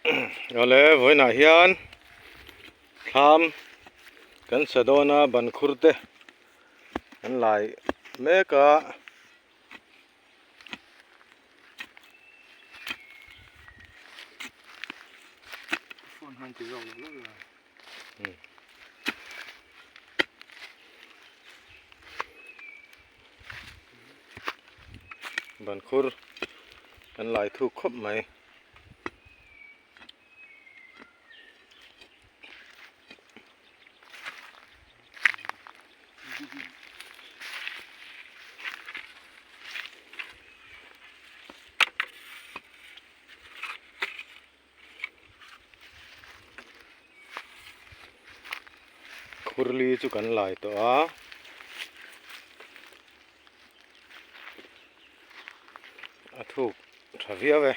เอาเลยวันนี้ฮิอันทำกันสะดวกนะบันคุรเตอันไหลเมกะบันคุรอันไหลทุกครบไหมคุรลีจุกันไหลตัวทุกทวีเอาไว้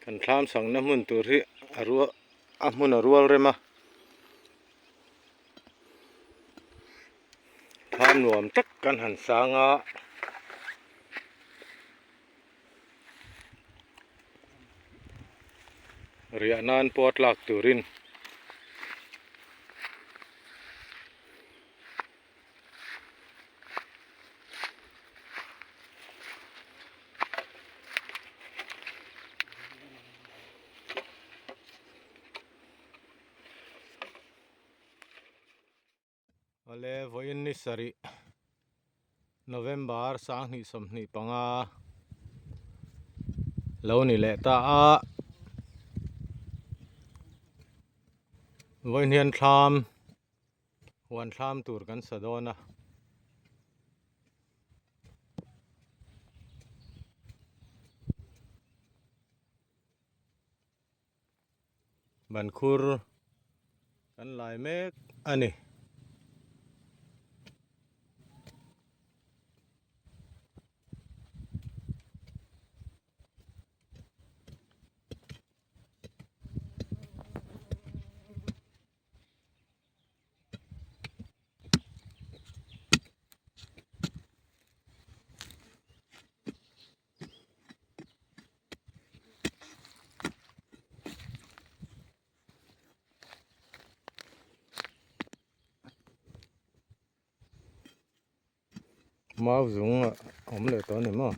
กันทำสังน้ำมันตัวที่รัวมันรัวเลยมาทำหนวมตักกันหันสังเรียนานปอดหลักตุรินอะไรวันนี้สรีโนเวมบาร์สังนิสมนิปังแล้วนี่แหละตาวันนี้ทำวันทำตัวกันสะดวกนะบันคุรกันไหลเมกอันนี้มาจุงผมเลยตอนนี้มั้ง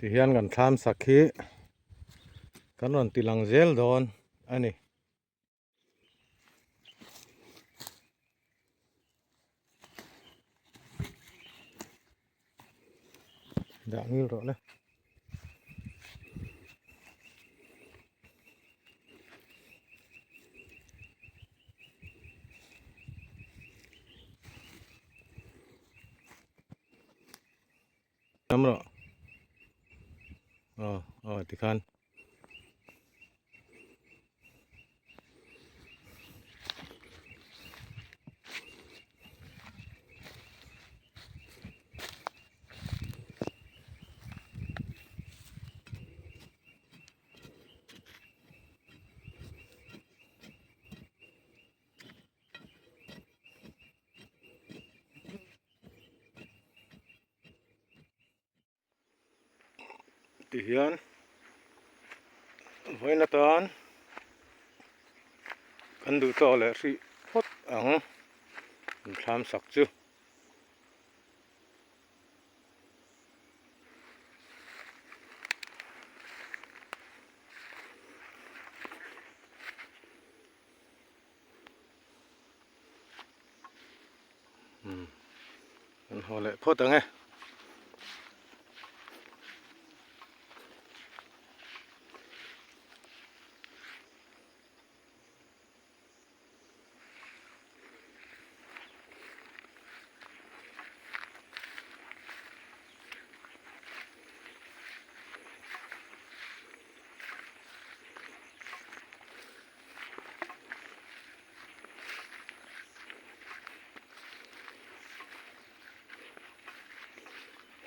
ที่เฮียนกันทำสักขีกันวันตีลังเจลโดนอันนี้ด่างนี่หรอเนี่ยน้ำหรออ๋อที่คันที่เฮียนไว้นาตานกันดูต่อเลยสิพดทำสักจูมันหัวเลยพดไง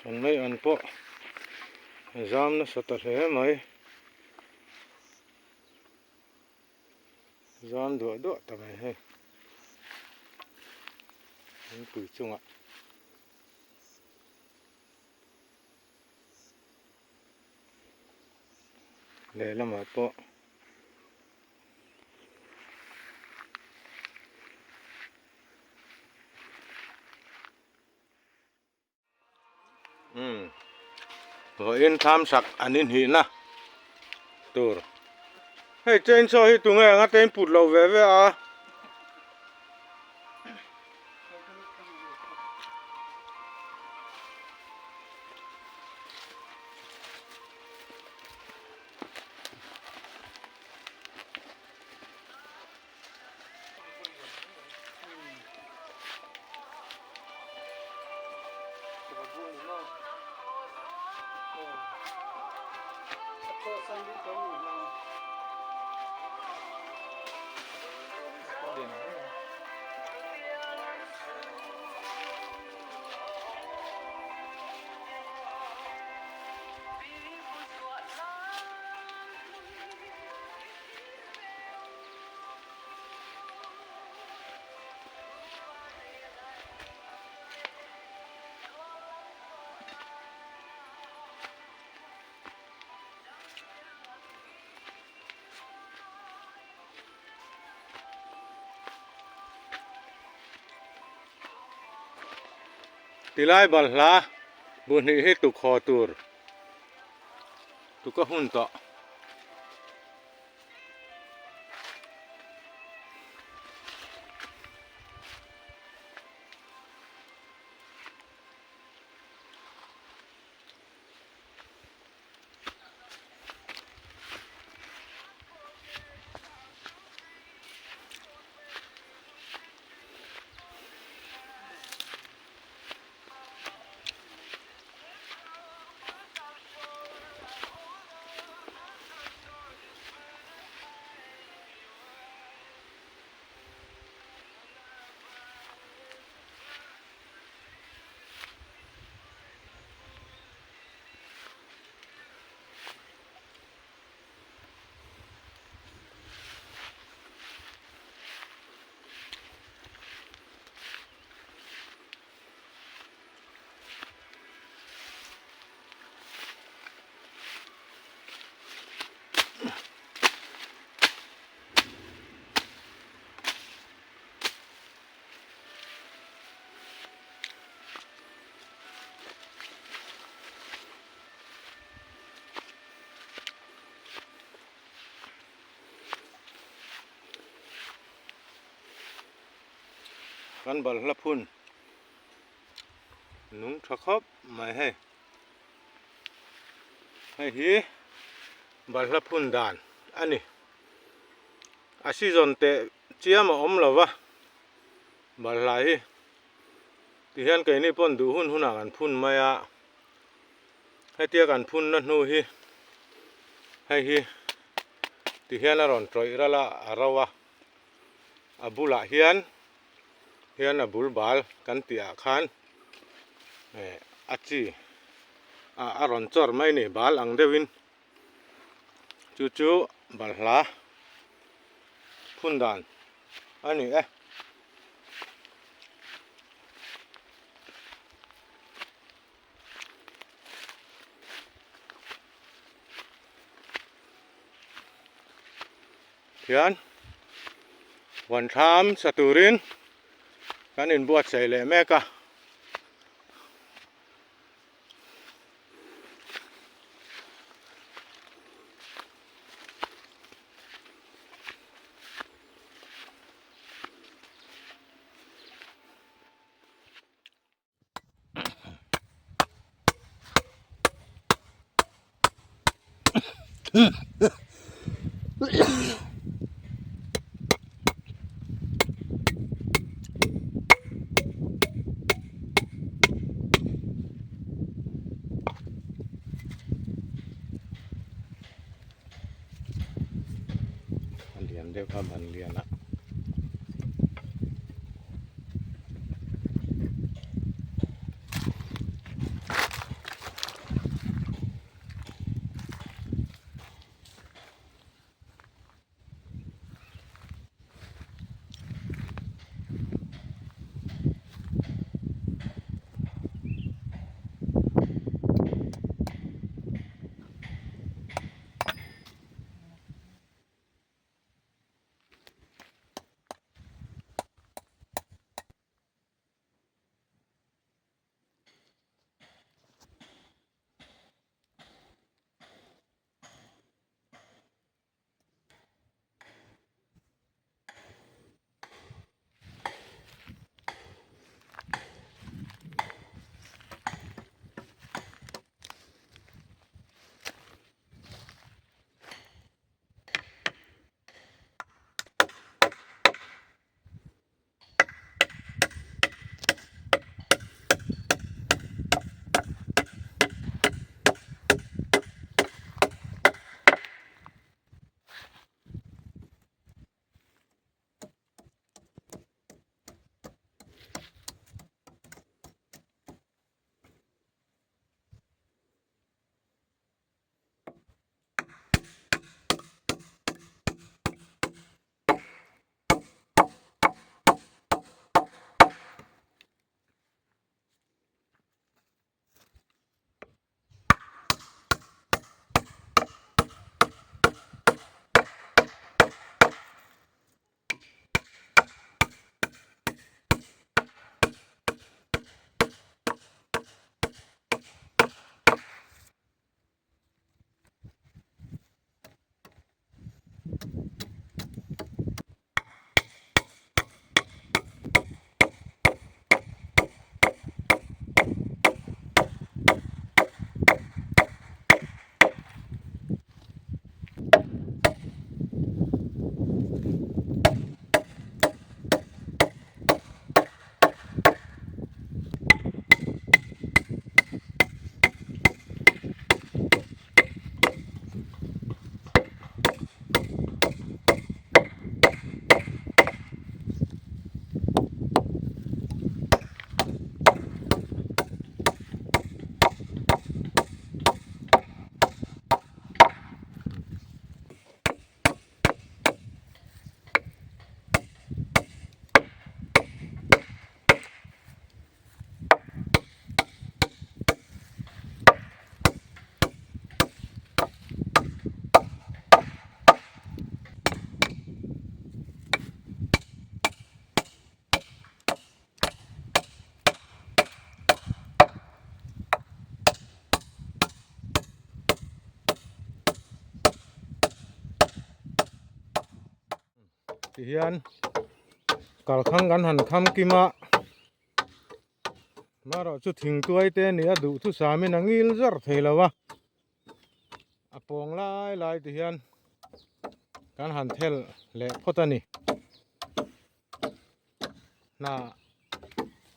an mai an po zam na sata hle mai zam do ta mai he an pui chunga le lama po rồi in tham sạc anh in hi na tur hey trên so hi tung nghe ngắt tên put lâu về à tilai bal hla bun hi tu kho tur tu ka hun to kan bal hla phun nung tha khop mai he hei hi bal hla phun dan ani a season te chiam a om lova bal hla hi ti hian ke ni pon du hun huna kan phun mai a hetia kan phun na hnu hi hei hi ti hian a ron troi rala arawa abula hian a bul bal kan tia khan achi a ron chor mai ni bal ang deuin chu bal hla phun dan ani hian wan tham saturin kan in buat sei le meka lian deuh ham an lian a ที่เฮียนกัลขังกันหันคำกิมามาเราจุดทิ้งตัวไอเต้เนี่ยดูทุสามินังอิลจาร์เทลวะอปองลายที่เฮียนกันหันเทลเละพอตานี่น่า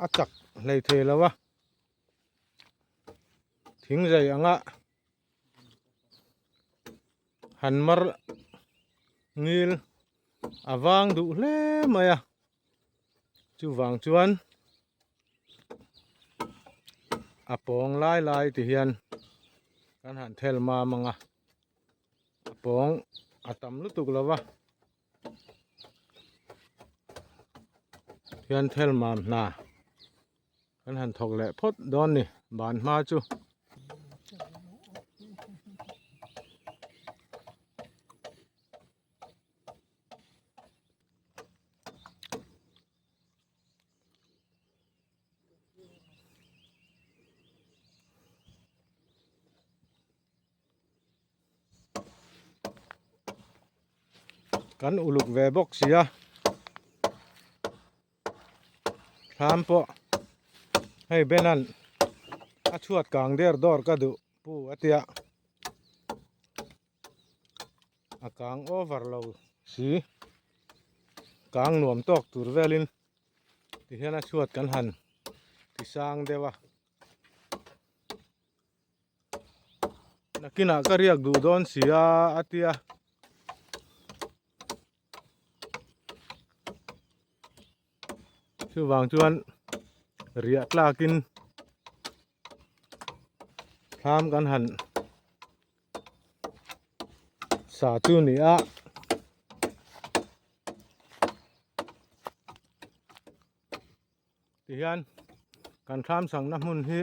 อัจฉริเลยเทลวะทิ้งใจอ่างะหันมารงิลอาวางดูเล่มา呀จูวางจวนอปองลายที่เฮียนกันหันเทลมามังอ่ะอปองอาตำลุตุกแล้ววะเฮียนเทลมาหน้ากันหันถกแหละพดดอนนี่บานมาจูกันอุลุกเวบกเสียทำปะให้เบนันอาชวดกลางเดียร์ดอร์ก็ดูปูอัตยาอากางโอเวอร์เราสีกลางหน่วมตอกตูร์เวลินที่เห็นอาชวดกันหันที่สร้างเดวะนักกินก็เรียกดูดอนเสียอัตยาชื่อวางจวนเรียกลากินทำกันหันสาจูนี่อะที่ยันการทำสั่งน้ำมันที่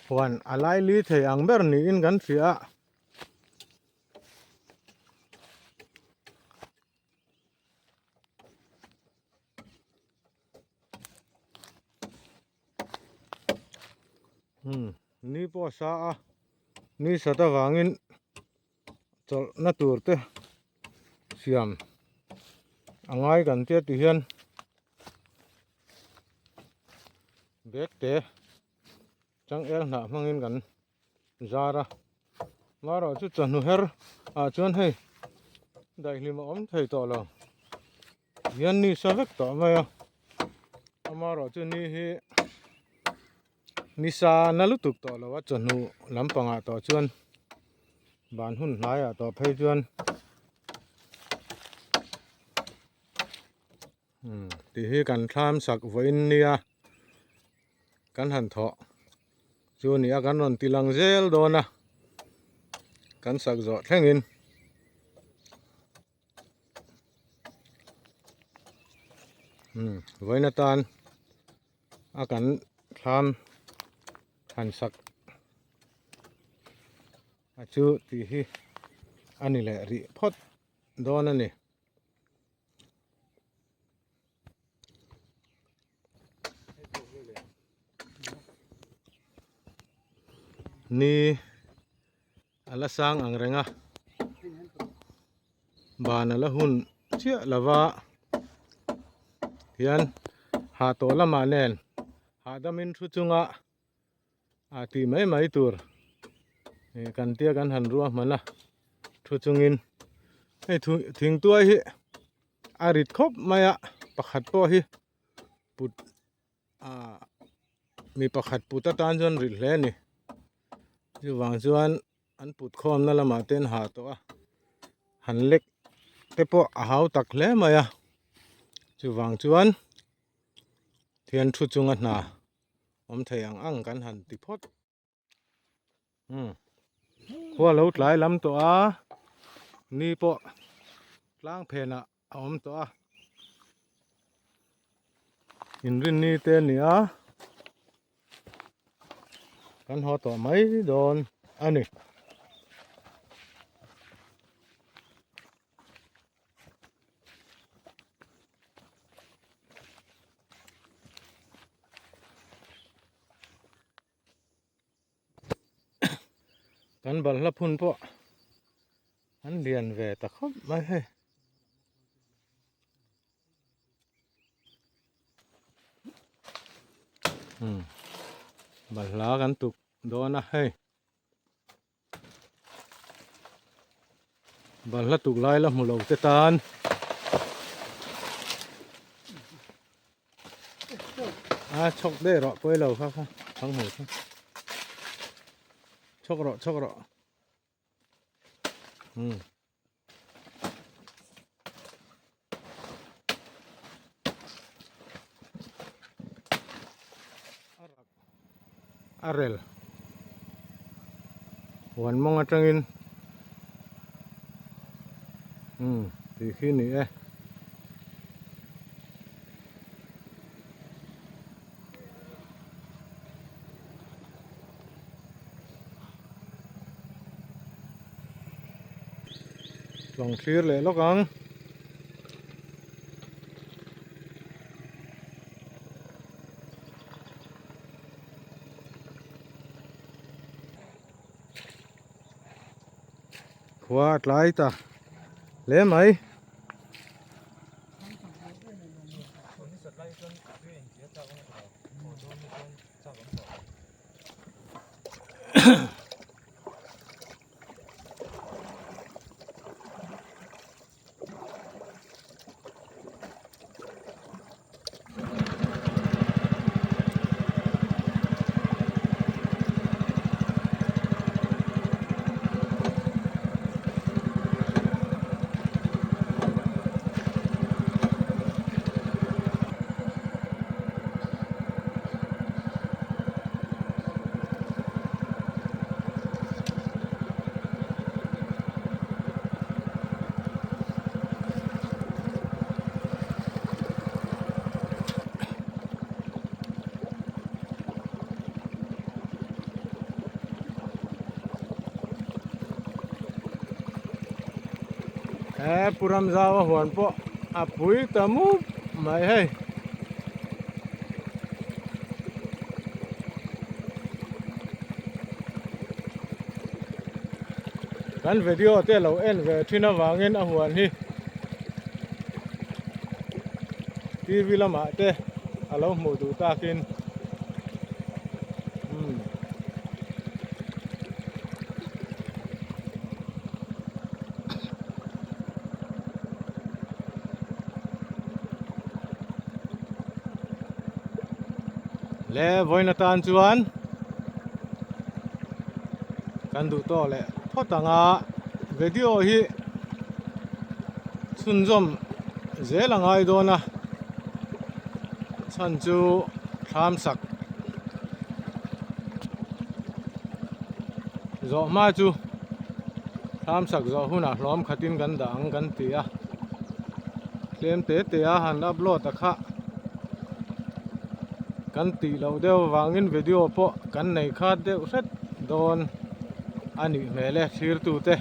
หวนอะไรลีเทียงเบอร์นี่อินกันเสียนี่พอสานี่สัตว์วางินจอนัตูร์เตเสียมอ่างไงกันเตี้ยที่เห็นเบ็ดเตะจังเอลหนามังอินกันจาระมาเราจุดจันทร์เฮร์จวนให้ได้ลิมาไทยต่อแล้วยันนี่สวักต่อมาอ่ะมาเราจุดนี้ให้นิสานาลุตุกต่อแล้วว่าจนูลำปังต่อจวนบานหุ่นหลายต่อเพยจวนที่ให้กันทำสักวินเนี่ยกันหันเถาะจวนนี้กันนอนตีลังเซลโดนนะกันสักจอดแท่งอินไว้นาตานอากันทำหันสักอาจูที่ฮีอันนี้แหละริพอดโดนนั่นนี่อะไรสังอังเรงะบานอะไรหุ่นเชี่ยละวะยันหาตัวละมาเนนหาดามินชุจุงะอาทิไม่ตัว กันเตี้ยกันหันรัวมันละทุจงินให้ทิ้งตัวฮีอาริดครบมาอะประคัดปอฮีปุดมีประคัดปุตตานจนริดเลยนี่อยู่วางจวนอันปุดคอมนั่นละมาเต้นหาตัวหันเล็กเตปออาหาวตักเลยมาอะอยู่วางจวนเทียนทุจงัดนาผมเทียงอังกันหันติพดขั้วเหลาหลายลำตัวนี่ปะล้างเพนอ่ะเอาตัวอินรินนี่เต้นเนี่ยกันหอต่อไม่โดนอันนี้กันบัลลับพุ่นปะอันเรียนเวตะครับไม่ให้ บัลลากันตุกโดนนะเฮ้ยบัลลาตุกไล่ละมุลเอาเตตานชกได้หรอป่วยเราครับทั้งหมดชกหรอArel wan mong atangin di sini long sir le lo kang quạt lại ta lấy mấy puram zawa huan po apui tamu mai hei kan video te lo en ve thina wangin a huan hi TV lama te alo mu du takin le voina tan chuan kan du to le photanga video hi chunjom zelangai dona chanchu thamsak zo ma chu thamsak zo huna hlom khatin kan dang kan tia tlem te a han upload akha kan ti lo deuh wangin video po kan nei khat deuh hret don ani mele thir tu te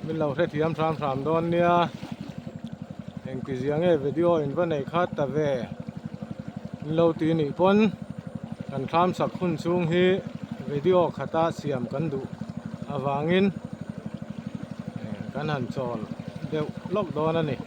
min lo hret hiam thram don nia eng ti ziang e video in va nei khat ta ve min lo ti ni pon kan thram sak khun chung hi video khata siam kan du awangin kan han chol deuh lok don ani